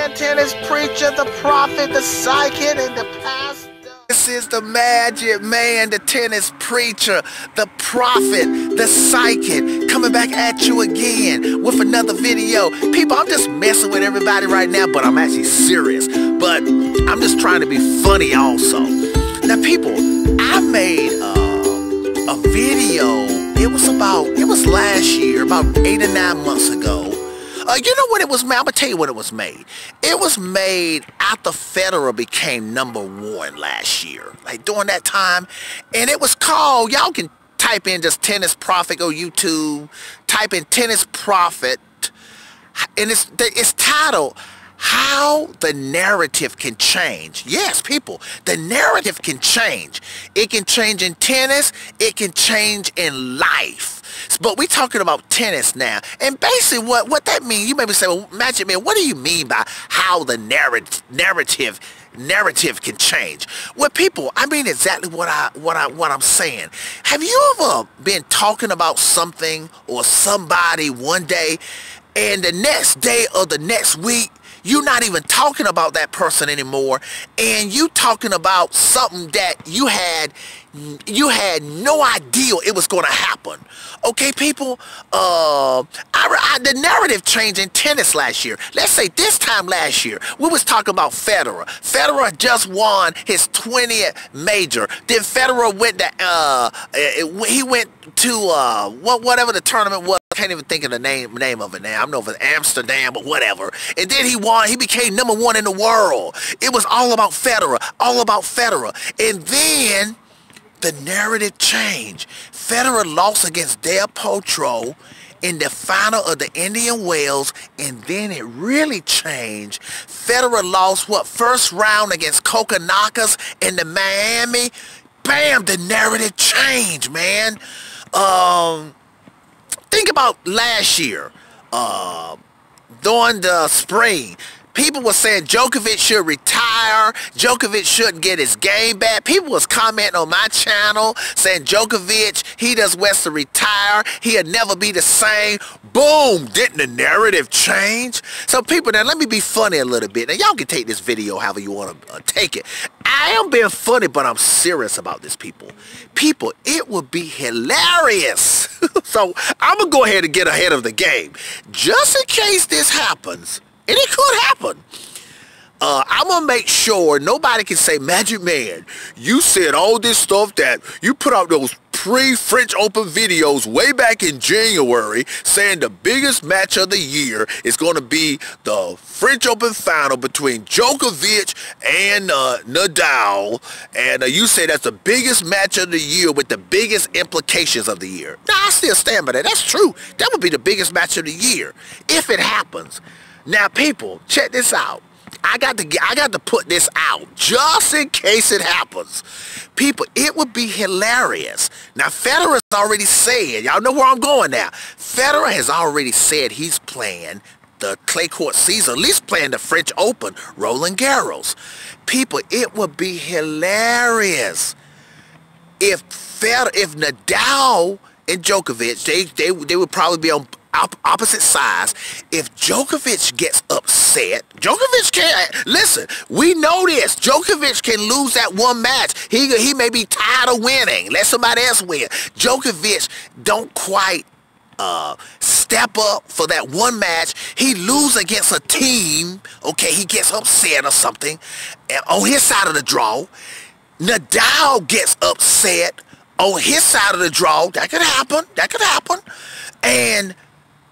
man, tennis preacher, the prophet, the psychic, and the pastor. This is the magic man, the tennis preacher, the prophet, the psychic, coming back at you again with another video. People, I'm just messing with everybody right now, but I'm actually serious. But I'm just trying to be funny also. Now, people, I made a video. It was last year, about 8 or 9 months ago. You know what it was made? I'm going to tell you what it was made. It was made after Federer became #1 last year. Like during that time. And it was called, y'all can type in just Tennis Prophet on YouTube. Type in Tennis Prophet. And it's titled, How the Narrative Can Change. Yes, people, the narrative can change. It can change in tennis. It can change in life. But we're talking about tennis now. And basically what that means, you may be saying, well, Magic Man, what do you mean by how the narrative can change? Well, people, I mean exactly what I'm saying. Have you ever been talking about something or somebody one day, and the next day or the next week, you're not even talking about that person anymore, and you talking about something that you had no idea it was going to happen? Okay, people, the narrative changed in tennis last year. Let's say this time last year, we was talking about Federer. Federer just won his 20th major. Then Federer went to, whatever the tournament was. I can't even think of the name of it now. I don't know if it's Amsterdam or whatever. And then he won. He became #1 in the world. It was all about Federer. All about Federer. And then the narrative changed. Federer lost against Del Potro in the final of the Indian Wells, and then it really changed. Federer lost, first round against Kokonakis in the Miami. Bam, the narrative changed, man. Think about last year, during the spring. People were saying Djokovic should retire. Djokovic shouldn't get his game back. People was commenting on my channel saying Djokovic, he just wants to retire. He'll never be the same. Boom! Didn't the narrative change? So people, now let me be funny a little bit. Now y'all can take this video however you want to take it. I am being funny, but I'm serious about this, people. People, it would be hilarious. So I'm going to go ahead and get ahead of the game. Just in case this happens. And it could happen. I'm going to make sure nobody can say, Magic Man, you said all this stuff that you put out those pre-French Open videos way back in January saying the biggest match of the year is going to be the French Open final between Djokovic and Nadal. And you say that's the biggest match of the year with the biggest implications of the year. Now, I still stand by that. That's true. That would be the biggest match of the year if it happens. Now, people, check this out. I got to put this out just in case it happens. People, it would be hilarious. Now, Federer's already said, y'all know where I'm going now. Federer has already said he's playing the clay court season, at least playing the French Open, Roland Garros. People, it would be hilarious if Nadal and Djokovic, they would probably be on opposite sides. If Djokovic gets upset, Djokovic can't, listen, we know this, Djokovic can lose that one match. He may be tired of winning, let somebody else win. Djokovic don't quite step up for that one match. He lose against a team, okay, he gets upset or something, and on his side of the draw. Nadal gets upset on his side of the draw. That could happen, and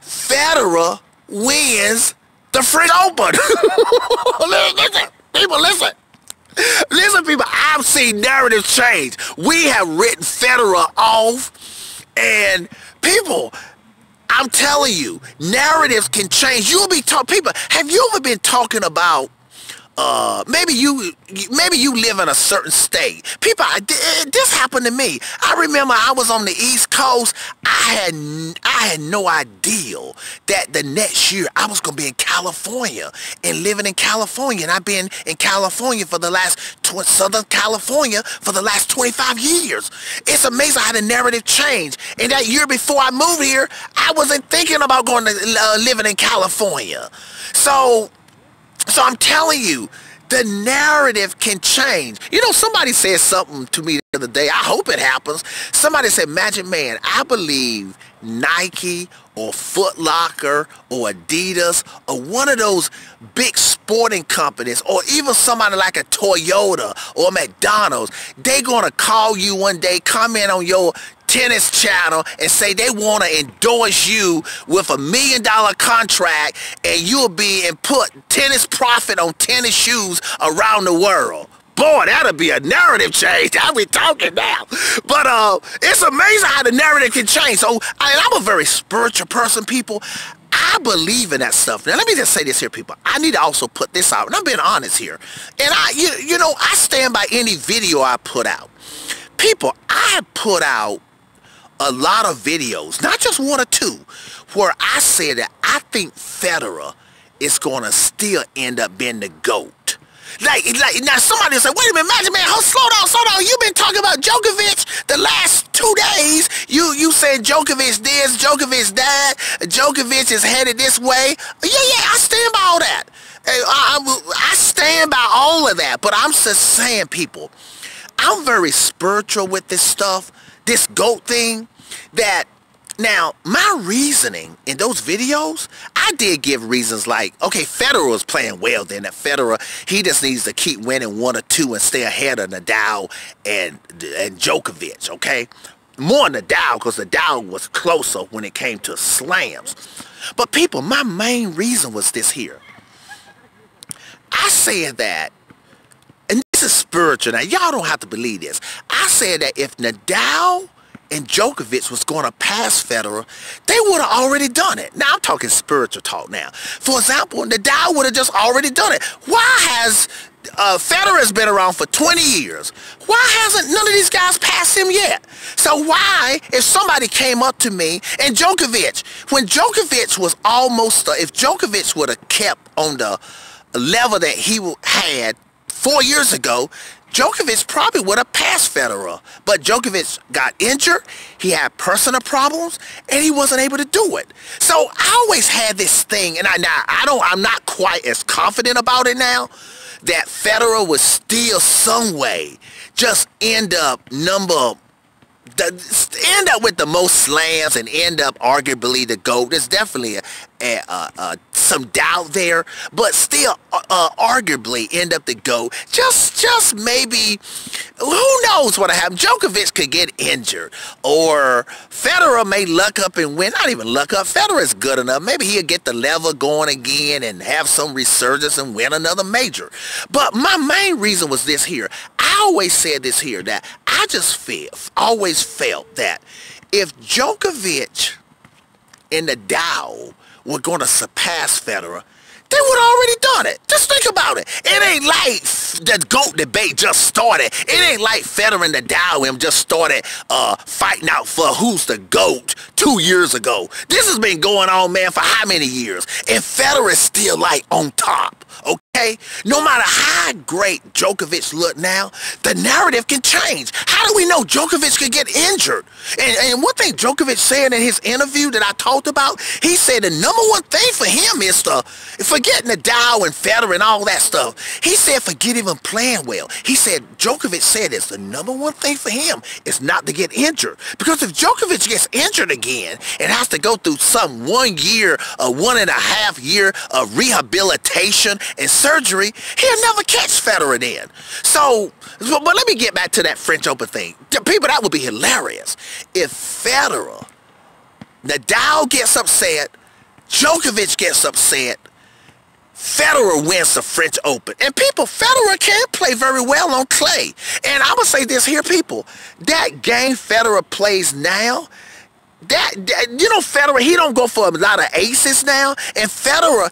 Federer wins the French Open. Listen, people, listen. Listen, people, I've seen narrative change. We have written Federer off, and people, I'm telling you, narratives can change. You'll be talking, people, have you ever been talking about maybe you live in a certain state. People, this happened to me. I remember I was on the East Coast. I had no idea that the next year I was going to be in California and living in California. And I've been in California for the last, Southern California for the last 25 years. It's amazing how the narrative changed. And that year before I moved here, I wasn't thinking about going to living in California. So So I'm telling you, the narrative can change. You know, somebody said something to me the other day. I hope it happens. Somebody said, Magic Man, I believe Nike or Foot Locker or Adidas or one of those big sporting companies, or even somebody like a Toyota or McDonald's, they gonna call you one day, comment on your tennis channel and say they want to endorse you with $1 million contract, and you'll be and put tennis profit on tennis shoes around the world. Boy, that'll be a narrative change. I'll be talking now. But it's amazing how the narrative can change. So I'm a very spiritual person, people. I believe in that stuff. Now, let me just say this here, people. I need to also put this out, and I'm being honest here. And you know, I stand by any video I put out. People, I put out a lot of videos, not just one or two, where I said that I think Federer is going to still end up being the GOAT. Like now somebody will say, wait a minute, Magic Man, slow down. You've been talking about Djokovic the last 2 days. You said Djokovic this, Djokovic that, Djokovic is headed this way. Yeah, I stand by all that. I stand by all of that. But I'm just saying, people, I'm very spiritual with this stuff, this GOAT thing, that now my reasoning in those videos, I did give reasons like, okay, Federer was playing well then. That Federer, he just needs to keep winning 1 or 2 and stay ahead of Nadal and Djokovic, okay? More Nadal, because Nadal was closer when it came to slams. But people, my main reason was this here. I said that, and this is spiritual, now y'all don't have to believe this. I said that if Nadal and Djokovic was going to pass Federer, they would have already done it. Now, I'm talking spiritual talk now. For example, Nadal would have just already done it. Why has Federer has been around for 20 years? Why hasn't none of these guys passed him yet? So why, if somebody came up to me, and Djokovic, when Djokovic was almost, if Djokovic would have kept on the level that he had 4 years ago, Djokovic probably would have passed Federer, but Djokovic got injured, he had personal problems, and he wasn't able to do it. So I always had this thing, and I'm not quite as confident about it now, that Federer would still some way just end up with the most slams and end up arguably the GOAT. There's definitely some doubt there, but still arguably end up the GOAT. Just maybe, who knows what'll happen. Djokovic could get injured, or Federer may luck up and win. Not even luck up. Federer is good enough. Maybe he'll get the level going again and have some resurgence and win another major. But my main reason was this here. I always said this here, that I just always felt that if Djokovic and Nadal were going to surpass Federer, they would have already done it. Just think about it. It ain't like the GOAT debate just started. It ain't like Federer and Nadal just started fighting out for who's the GOAT 2 years ago. This has been going on, man, for how many years? And Federer is still like on top. Okay? No matter how great Djokovic look now, the narrative can change. How do we know Djokovic could get injured? And one thing Djokovic said in his interview that I talked about, he said the number one thing for him is to forget Nadal and Federer and all that stuff. He said forget even playing well. He said, Djokovic said it's the number one thing for him is not to get injured. Because if Djokovic gets injured again and has to go through some 1 year or 1.5 year of rehabilitation and surgery, he'll never catch Federer then. So, but let me get back to that French Open thing. People, that would be hilarious. If Federer, Nadal gets upset, Djokovic gets upset, Federer wins the French Open. And people, Federer can play very well on clay. And I'm going to say this here, people. That game Federer plays now, you know, Federer, he don't go for a lot of aces now. And Federer,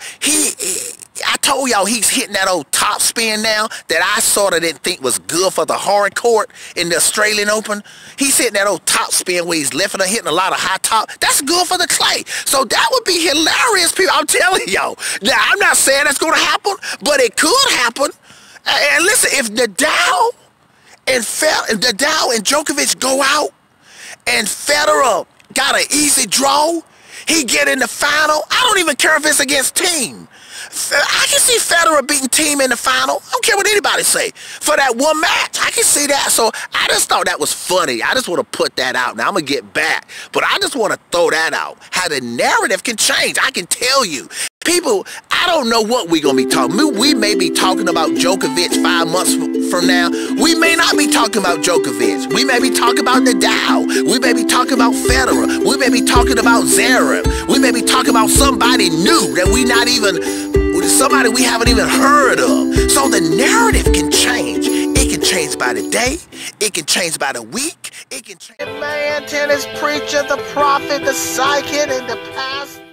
I told y'all he's hitting that old top spin now that I sort of didn't think was good for the hard court in the Australian Open. He's hitting that old top spin where he's lifting and hitting a lot of high top. That's good for the clay. So that would be hilarious, people. I'm telling y'all. Now, I'm not saying that's going to happen, but it could happen. And listen, if Nadal and Djokovic go out and Federer got an easy draw, He get in the final. I don't even care if it's against team. I can see Federer beating team in the final. I don't care what anybody say. For that one match, I can see that. So I just thought that was funny. I just want to put that out. Now I'm going to get back. But I just want to throw that out. How the narrative can change. I can tell you. People, I don't know what we're going to be talking. We may be talking about Djokovic 5 months from now. We may not be talking about Djokovic. We may be talking about Nadal. We may be talking about Federer. We may be talking about Zverev. We may be talking about somebody new that somebody we haven't even heard of. So the narrative can change. It can change by the day. It can change by the week. It can change. Man, tennis preacher, the prophet, the psychic, and the pastor.